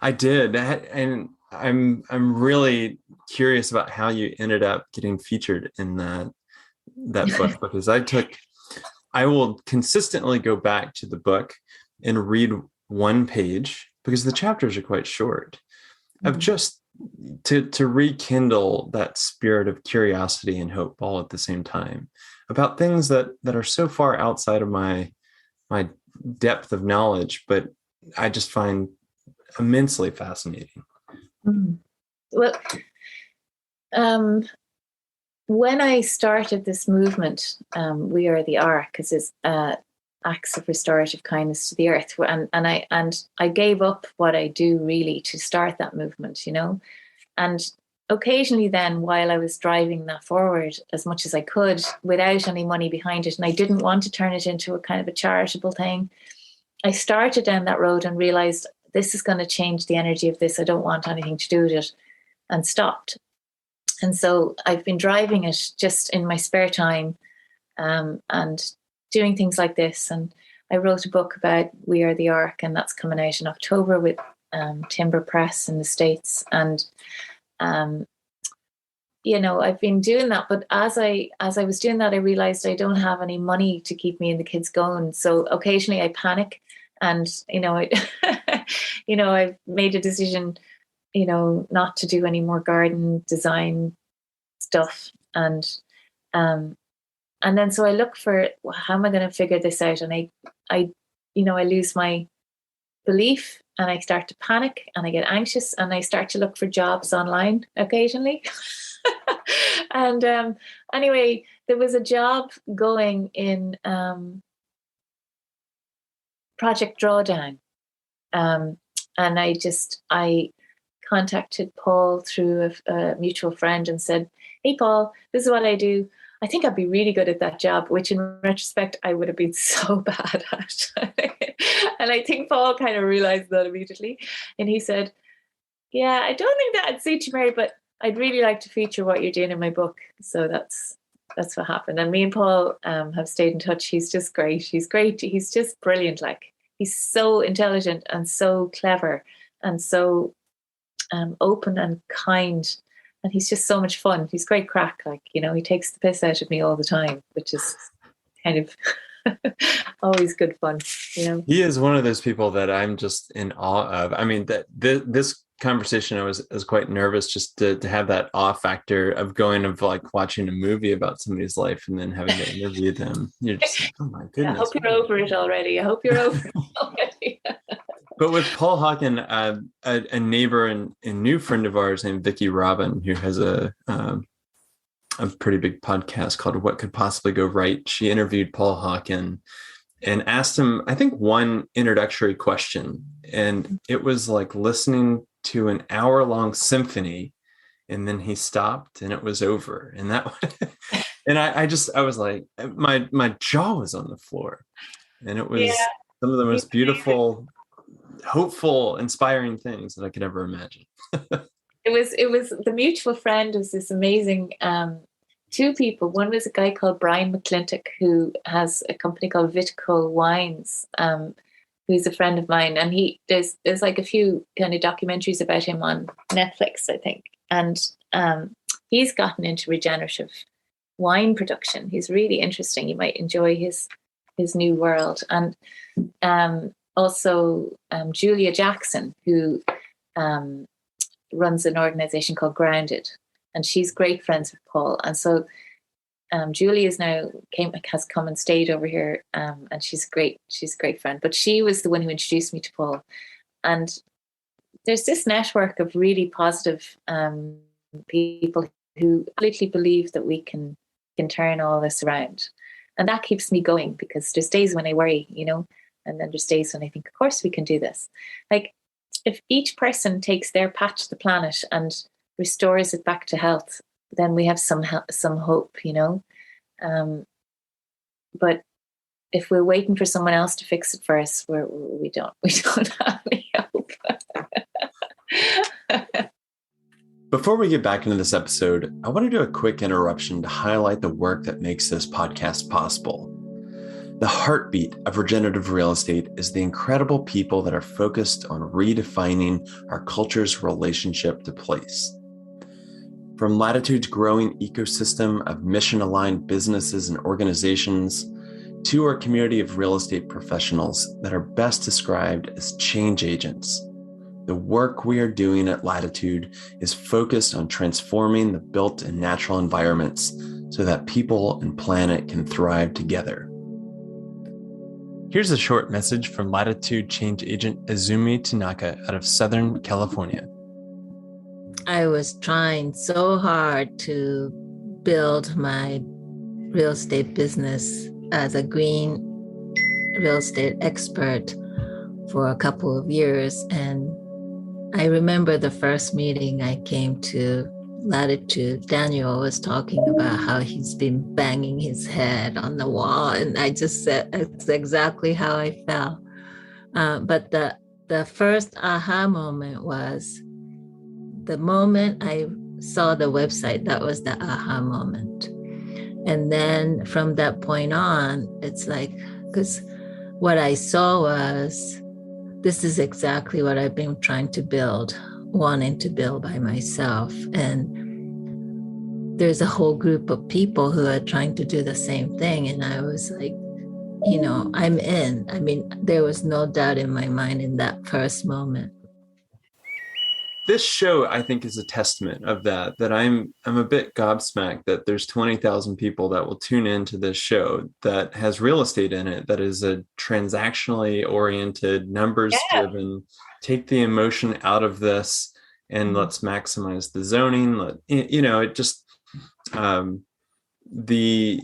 Speaker 2: I did, and I'm really curious about how you ended up getting featured in that book, because I will consistently go back to the book and read one page, because the chapters are quite short, of just to rekindle that spirit of curiosity and hope all at the same time about things that are so far outside of my depth of knowledge, but I just find immensely fascinating.
Speaker 1: Well, when I started this movement, We Are the Ark, because it's acts of restorative kindness to the earth, and I gave up what I do really to start that movement, and occasionally then, while I was driving that forward as much as I could without any money behind it, and I didn't want to turn it into a kind of a charitable thing, I started down that road and realized, this is going to change the energy of this, I don't want anything to do with it, and stopped. And so I've been driving it just in my spare time, and doing things like this. And I wrote a book about We Are the Ark, and that's coming out in October with Timber Press in the States. And I've been doing that, but as I was doing that, I realized I don't have any money to keep me and the kids going. So occasionally I panic, and I've made a decision, not to do any more garden design stuff, and then so I look for, how am I going to figure this out? And I lose my belief, and I start to panic, and I get anxious, and I start to look for jobs online occasionally. And anyway, there was a job going in Project Drawdown, and I contacted Paul through a mutual friend and said, hey, Paul, this is what I do. I think I'd be really good at that job, which in retrospect, I would have been so bad at. And I think Paul kind of realized that immediately. And he said, yeah, I don't think that'd suit you, Mary, but I'd really like to feature what you're doing in my book. So that's what happened. And me and Paul have stayed in touch. He's just great. He's great. He's just brilliant. Like, he's so intelligent and so clever and so open and kind. And he's just so much fun. He's great crack. Like, he takes the piss out of me all the time, which is kind of always good fun.
Speaker 2: He is one of those people that I'm just in awe of. I mean, that this conversation, I was quite nervous just to have that awe factor of like watching a movie about somebody's life and then having to interview them. You're just like, oh my goodness.
Speaker 1: I hope you're over it already.
Speaker 2: But with Paul Hawken, a neighbor and new friend of ours named Vicki Robin, who has a a pretty big podcast called What Could Possibly Go Right. She interviewed Paul Hawken and asked him, I think, one introductory question. And it was like listening to an hour-long symphony, and then he stopped and it was over. And that and I was like, my jaw was on the floor. And it was
Speaker 1: Yeah,
Speaker 2: some of the
Speaker 1: he's
Speaker 2: most beautiful, hopeful, inspiring things that I could ever imagine.
Speaker 1: it was the mutual friend was this amazing two people. One was a guy called Brian McClintock, who has a company called Vitco Wines, who's a friend of mine, and there's like a few kind of documentaries about him on Netflix, I think. And he's gotten into regenerative wine production. He's really interesting. You might enjoy his new world. And also Julia Jackson, who runs an organization called Grounded, and she's great friends with Paul. And so Julie has come and stayed over here, and she's a great friend. But she was the one who introduced me to Paul. And there's this network of really positive people who completely believe that we can turn all this around. And that keeps me going, because there's days when I worry, and then there's days when I think, of course we can do this. Like, if each person takes their patch of the planet and restores it back to health, then we have some hope, but if we're waiting for someone else to fix it for us, we don't have any hope.
Speaker 2: Before we get back into this episode, I want to do a quick interruption to highlight the work that makes this podcast possible. The heartbeat of regenerative real estate is the incredible people that are focused on redefining our culture's relationship to place. From Latitude's growing ecosystem of mission-aligned businesses and organizations to our community of real estate professionals that are best described as change agents, the work we are doing at Latitude is focused on transforming the built and natural environments so that people and planet can thrive together. Here's a short message from Latitude change agent Izumi Tanaka out of Southern California.
Speaker 3: I was trying so hard to build my real estate business as a green real estate expert for a couple of years. And I remember the first meeting I came to Latitude, Daniel was talking about how he's been banging his head on the wall. And I just said, it's exactly how I felt. But the first aha moment was the moment I saw the website. That was the aha moment. And then from that point on, it's like, because what I saw was, this is exactly what I've been trying to build, wanting to build by myself. And there's a whole group of people who are trying to do the same thing. And I was like, I'm in. I mean, there was no doubt in my mind in that first moment.
Speaker 2: This show, I think, is a testament of that I'm a bit gobsmacked that there's 20,000 people that will tune into this show that has real estate in it, that is a transactionally oriented, numbers driven, take the emotion out of this and let's maximize the zoning. It just, the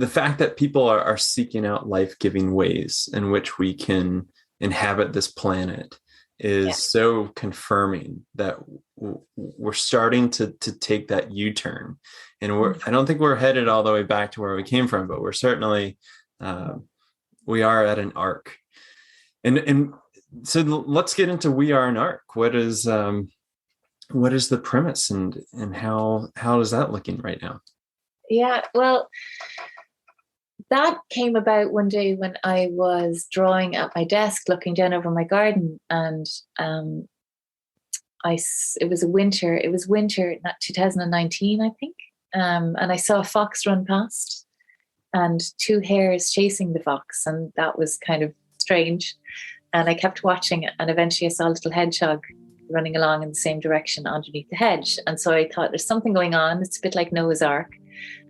Speaker 2: fact that people are seeking out life-giving ways in which we can inhabit this planet is so confirming that we're starting to take that U-turn, and I don't think we're headed all the way back to where we came from, but we're certainly we are at an arc, and so let's get into we are an arc. What is the premise, and how is that looking right now?
Speaker 1: Yeah, well, that came about one day when I was drawing at my desk, looking down over my garden, and it was winter, not 2019, I think, and I saw a fox run past, and two hares chasing the fox, and that was kind of strange. And I kept watching it, and eventually I saw a little hedgehog running along in the same direction underneath the hedge, and so I thought, there's something going on. It's a bit like Noah's Ark.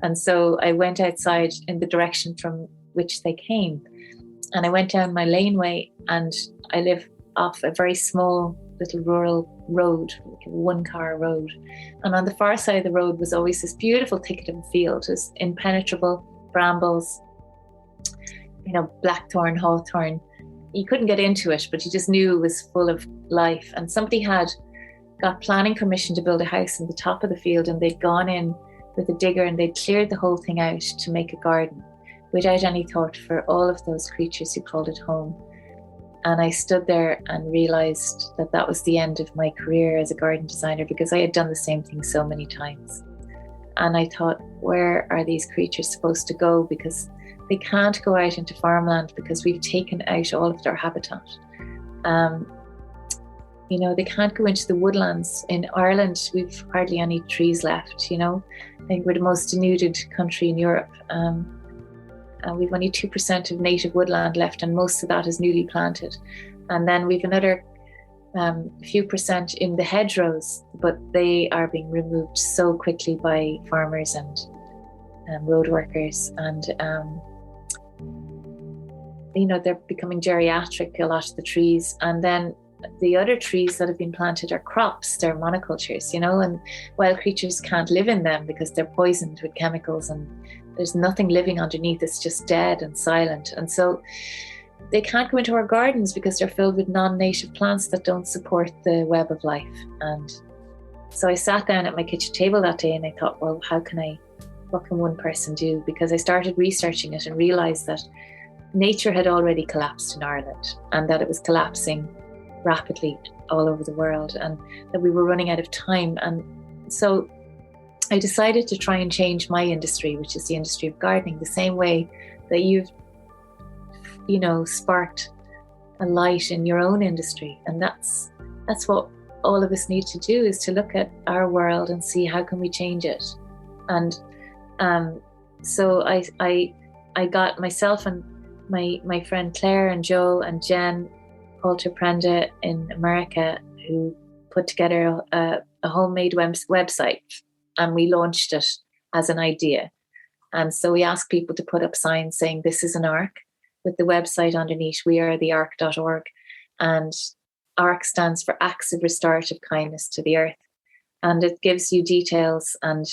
Speaker 1: And so I went outside in the direction from which they came. And I went down my laneway, and I live off a very small little rural road, like a one-car road. And on the far side of the road was always this beautiful thicket of a field. It was impenetrable, brambles, blackthorn, hawthorn. You couldn't get into it, but you just knew it was full of life. And somebody had got planning permission to build a house in the top of the field, and they'd gone in with a digger and they'd cleared the whole thing out to make a garden without any thought for all of those creatures who called it home. And I stood there and realized that that was the end of my career as a garden designer, because I had done the same thing so many times. And I thought, where are these creatures supposed to go? Because they can't go out into farmland because we've taken out all of their habitat. They can't go into the woodlands. In Ireland, we've hardly any trees left, I think we're the most denuded country in Europe. And we've only 2% of native woodland left, and most of that is newly planted. And then we've another few percent in the hedgerows, but they are being removed so quickly by farmers and road workers. And, they're becoming geriatric, a lot of the trees. And then the other trees that have been planted are crops, they're monocultures, and wild creatures can't live in them because they're poisoned with chemicals, and there's nothing living underneath. It's just dead and silent. And so they can't go into our gardens because they're filled with non-native plants that don't support the web of life. And so I sat down at my kitchen table that day and I thought, well, what can one person do? Because I started researching it and realized that nature had already collapsed in Ireland, and that it was collapsing rapidly all over the world, and that we were running out of time. And so I decided to try and change my industry, which is the industry of gardening, the same way that you've, sparked a light in your own industry. And that's what all of us need to do, is to look at our world and see how can we change it. And so I got myself and my friend Claire and Joe and Jen Coulter Prenda in America, who put together a homemade website, and we launched it as an idea. And so we asked people to put up signs saying this is an ARC, with the website underneath, wearethearc.org. And ARC stands for Acts of Restorative Kindness to the Earth. And it gives you details and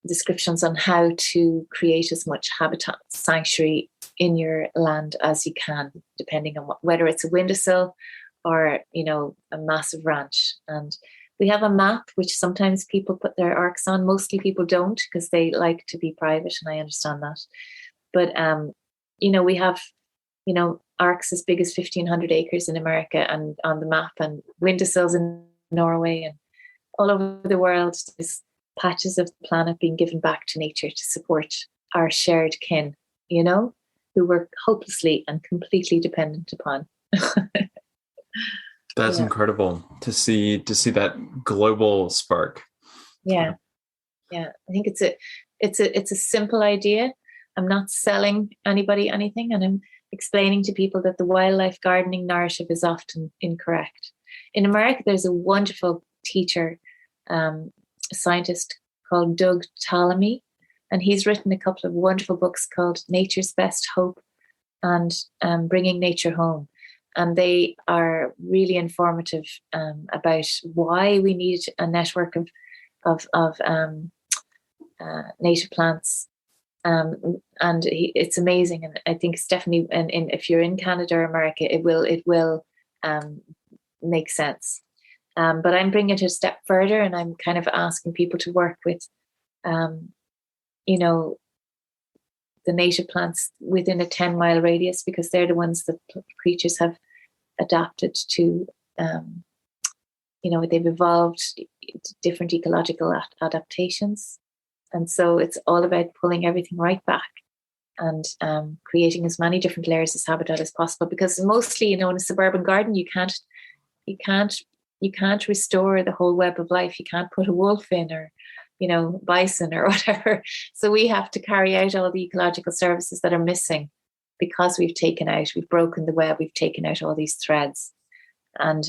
Speaker 1: descriptions on how to create as much habitat sanctuary in your land as you can, depending on whether it's a windowsill or, a massive ranch. And we have a map, which sometimes people put their ARCs on. Mostly people don't, because they like to be private, and I understand that. But, we have, ARCs as big as 1,500 acres in America and on the map, and windowsills in Norway, and all over the world. There's patches of the planet being given back to nature to support our shared kin, who we're hopelessly and completely dependent upon.
Speaker 2: That's incredible to see that global spark.
Speaker 1: Yeah. I think it's a simple idea. I'm not selling anybody anything, and I'm explaining to people that the wildlife gardening narrative is often incorrect. In America, there's a wonderful teacher, a scientist called Doug Tallamy, and he's written a couple of wonderful books called Nature's Best Hope and Bringing Nature Home. And they are really informative about why we need a network of native plants. It's amazing, and I think it's definitely. And if you're in Canada or America, it will make sense. But I'm bringing it a step further, and I'm kind of asking people to work with, the native plants within a 10-mile radius, because they're the ones that creatures have adapted to. They've evolved different ecological adaptations. And so it's all about pulling everything right back and creating as many different layers of habitat as possible. Because mostly, in a suburban garden, you can't restore the whole web of life. You can't put a wolf in, or bison or whatever. So we have to carry out all the ecological services that are missing, because we've broken the web, we've taken out all these threads. And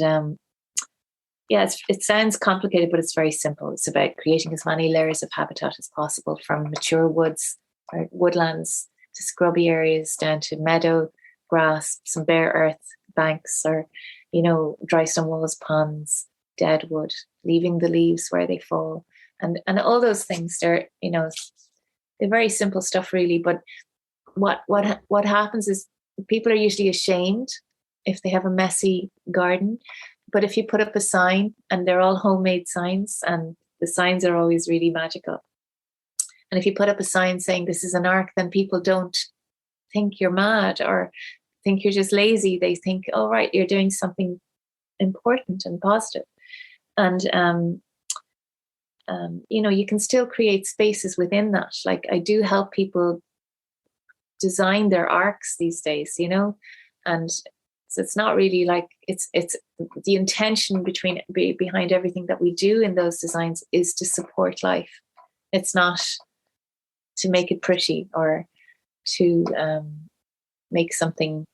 Speaker 1: it sounds complicated, but it's very simple. It's about creating as many layers of habitat as possible, from mature woods or woodlands to scrubby areas, down to meadow, grass, some bare earth banks, or, dry stone walls, ponds, dead wood, leaving the leaves where they fall, and all those things. They're very simple stuff, really. But what happens is people are usually ashamed if they have a messy garden. But if you put up a sign, and they're all homemade signs, and the signs are always really magical. And if you put up a sign saying this is an ark, then people don't think you're mad or think you're just lazy. They think, oh, right, you're doing something important and positive. And, you can still create spaces within that. Like, I do help people design their arcs these days, and so it's not really like it's the intention behind everything that we do in those designs is to support life. It's not to make it pretty or to make something,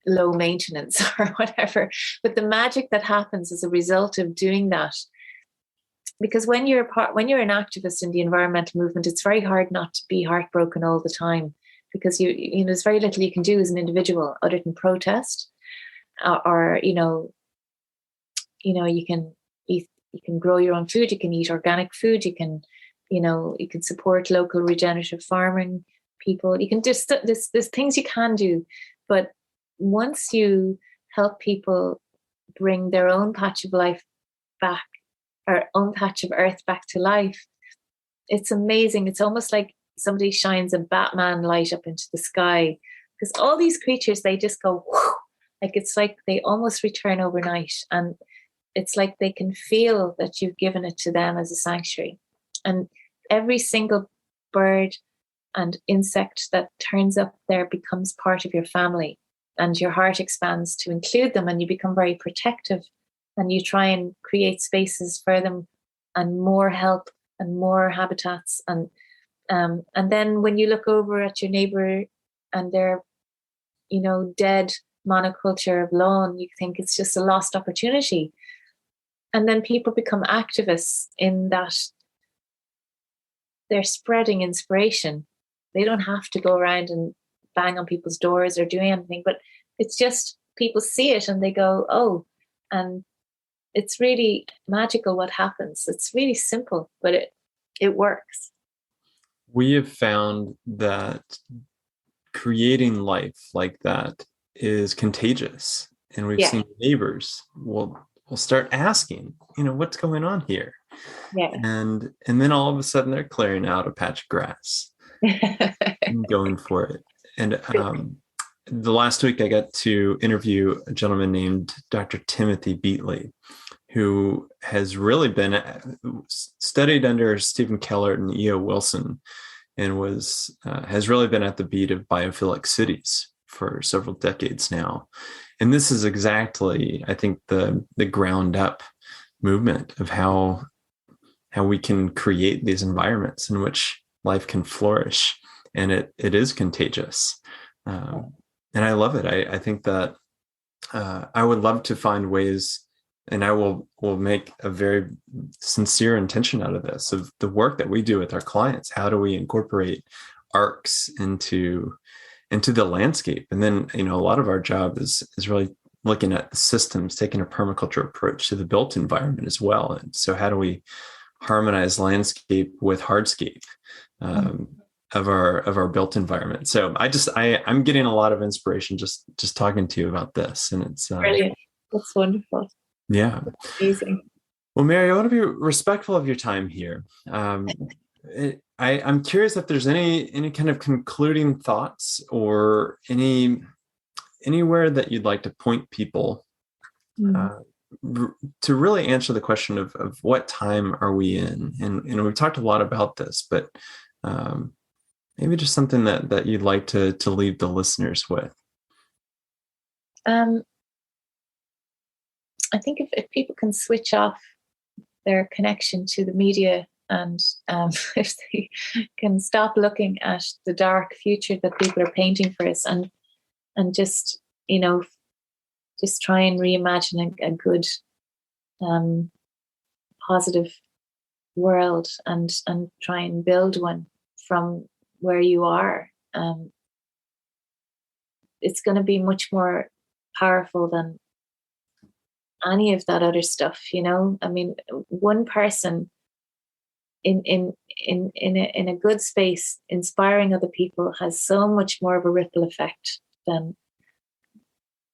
Speaker 1: low maintenance or whatever. But the magic that happens as a result of doing that, because when you're an activist in the environmental movement, it's very hard not to be heartbroken all the time, because there's very little you can do as an individual other than protest, or you can grow your own food, you can eat organic food, you can support local regenerative farming people. You can just there's things you can do, but once you help people bring their own patch of life back, or own patch of earth back to life, it's amazing. It's almost like somebody shines a Batman light up into the sky, because all these creatures, they just go whoo, like it's like they almost return overnight, and it's like they can feel that you've given it to them as a sanctuary. And every single bird and insect that turns up there becomes part of your family, and your heart expands to include them, and you become very protective, and you try and create spaces for them and more help and more habitats. And then when you look over at your neighbor and their dead monoculture of lawn, you think it's just a lost opportunity. And then people become activists in that they're spreading inspiration. They don't have to go around and bang on people's doors or do anything, but it's just people see it and they go, oh, and it's really magical what happens. It's really simple, but it works.
Speaker 2: We have found that creating life like that is contagious, and we've seen neighbors will start asking, what's going on here?
Speaker 1: Yeah.
Speaker 2: And then all of a sudden they're clearing out a patch of grass and going for it. And the last week I got to interview a gentleman named Dr. Timothy Beatley, who has really been studied under Stephen Keller and E.O. Wilson, and has really been at the beat of biophilic cities for several decades now. And this is exactly, I think, the ground up movement of how we can create these environments in which life can flourish, and it is contagious. And I love it. I think that I would love to find ways, and I will make a very sincere intention out of this, of the work that we do with our clients. How do we incorporate arcs into the landscape? And then, a lot of our job is really looking at the systems, taking a permaculture approach to the built environment as well. And so how do we harmonize landscape with hardscape of our built environment? So I'm getting a lot of inspiration just talking to you about this, and it's
Speaker 1: brilliant. That's wonderful.
Speaker 2: Yeah,
Speaker 1: amazing.
Speaker 2: Well, Mary, I want to be respectful of your time here. I'm curious if there's any kind of concluding thoughts, or anywhere that you'd like to point people to really answer the question of what time are we in? And we've talked a lot about this, but maybe just something that you'd like to leave the listeners with.
Speaker 1: I think if people can switch off their connection to the media, and if they can stop looking at the dark future that people are painting for us, and just just try and reimagine a good positive world, and try and build one from where you are, it's going to be much more powerful than any of that other stuff, you know. I mean, one person in a good space inspiring other people has so much more of a ripple effect than,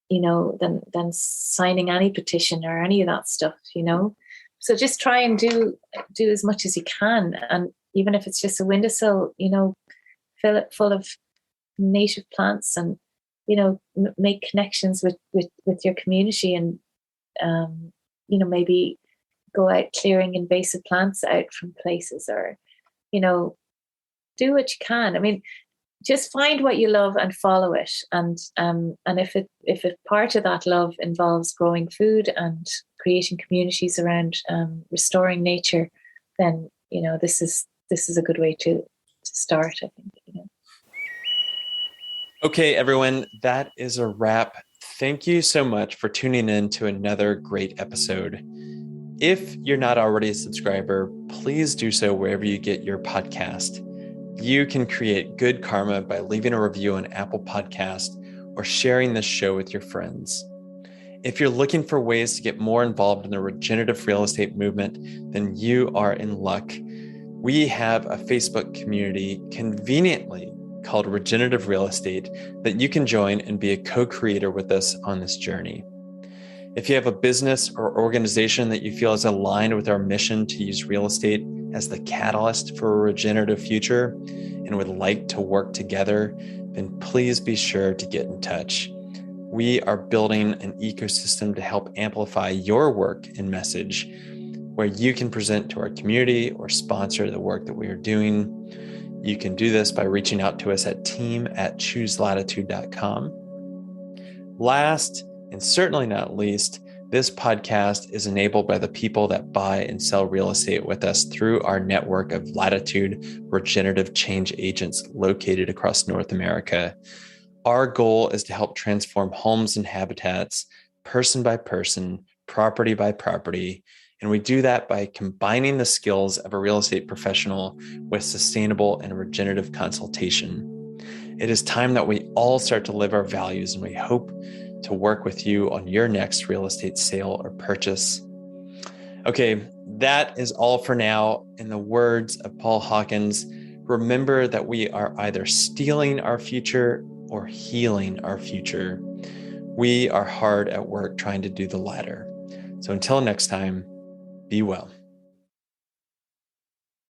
Speaker 1: you know, than signing any petition or any of that stuff, you know. So just try and do as much as you can, and even if it's just a windowsill, you know, fill it full of native plants, and, you know, make connections with your community, and you know, maybe go out clearing invasive plants out from places, or, you know, do what you can. I mean, just find what you love and follow it. And if part of that love involves growing food and creating communities around restoring nature, then, you know, this is a good way to start, I think, you know.
Speaker 2: Okay, everyone, that is a wrap. Thank you so much for tuning in to another great episode. If you're not already a subscriber, please do so wherever you get your podcast. You can create good karma by leaving a review on Apple Podcast or sharing this show with your friends. If you're looking for ways to get more involved in the regenerative real estate movement, then you are in luck. We have a Facebook community conveniently called Regenerative Real Estate that you can join and be a co-creator with us on this journey. If you have a business or organization that you feel is aligned with our mission to use real estate as the catalyst for a regenerative future and would like to work together, then please be sure to get in touch. We are building an ecosystem to help amplify your work and message, where you can present to our community or sponsor the work that we are doing. You can do this by reaching out to us at team@chooselatitude.com. Last, and certainly not least, this podcast is enabled by the people that buy and sell real estate with us through our network of Latitude regenerative change agents located across North America. Our goal is to help transform homes and habitats, person by person, property by property. And we do that by combining the skills of a real estate professional with sustainable and regenerative consultation. It is time that we all start to live our values, and we hope to work with you on your next real estate sale or purchase. Okay, that is all for now. In the words of Paul Hawkins, remember that we are either stealing our future or healing our future. We are hard at work trying to do the latter. So until next time, be well.